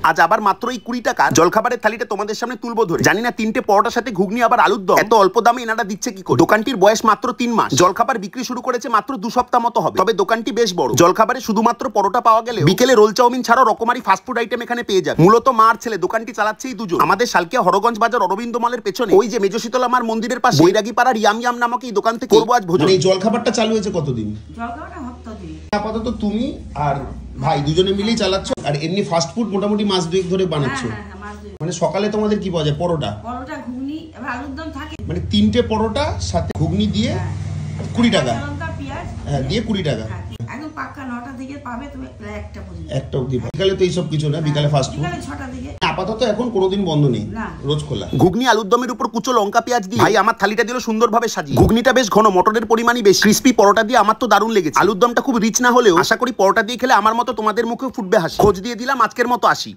আজ আবার মাত্র এই 20 টাকা জলখাবারের থালিটা তোমাদের সামনে তুলবো ধরে। জানি না 3টে পরোটার সাথে ঘুগনি আবার আলুর দম এত অল্প দামে এনারা দিচ্ছে কি করে। দোকানটির বয়স মাত্র 3 মাস, জলখাবার বিক্রি শুরু করেছে মাত্র 2 সপ্তাহ মতো হবে। তবে দোকানটি বেশ বড়। জলখাবারে শুধুমাত্র পরোটা পাওয়া গেলে বিকেলে রোল চাউমিন ছাড়াও রকমারি ফাস্টফুড আইটেম এখানে পেয়ে যাবে। মূলত মার ছেলে দোকানটি চালাচ্ছেই দুজন। আমাদের শালকিয়া হরগঞ্জ বাজার অরবিন্দ মলের পেছনে ওই যে মেজ শীতলা মার মন্দিরের পাশে বৈরাগী পাড়ার ইয়াম ইয়াম নামক এই দোকান থেকে করবো আজ ভোজন। এই জলখাবারটা চালু হয়েছে কতদিন? জলখাবারটা হপ্তা দিন আপাতত তুমি আর ভাই দুজনে মিলেই চালাচ্ছ, আর এমনি ফাস্ট ফুড মোটামুটি মাস দুয়েক ধরে বানাচ্ছ। মানে সকালে তোমাদের কি পাওয়া যায়? পরোটা, ঘুগনি, এবার আলুর দম থাকে। মানে 3টে পরোটা সাথে ঘুগনি দিয়ে 20 টাকা। লঙ্কা পেঁয়াজ দিয়ে 20 টাকা। একদম পাক্কা 9টা থেকে পাবে তুমি, একটা পর্যন্ত। একটা অবধি। বিকালে তো এইসব কিছু না, বিকালে ফাস্ট ফুড। বিকালে 6টা থেকে। আপাতত এখন কোনোদিন বন্ধ নেই, রোজ খোলা। ঘুগনি আলুর দমের উপর কুচো লঙ্কা পেঁয়াজ দিয়ে ভাই আমার থালিটা দিল সুন্দরভাবে সাজিয়ে। ঘুগনিটা বেশ ঘন, মটরের পরিমাণই বেশ। ক্রিসপি পরোটা দিয়ে আমার তো দারুণ লেগেছে। আলুর দমটা খুব রিচ না হলেও আশা করি পরোটা দিয়ে খেলে আমার মতো তোমাদের মুখে ফুটবে হাসি। খোঁজ দিয়ে দিলাম, আজকের মতো আসি।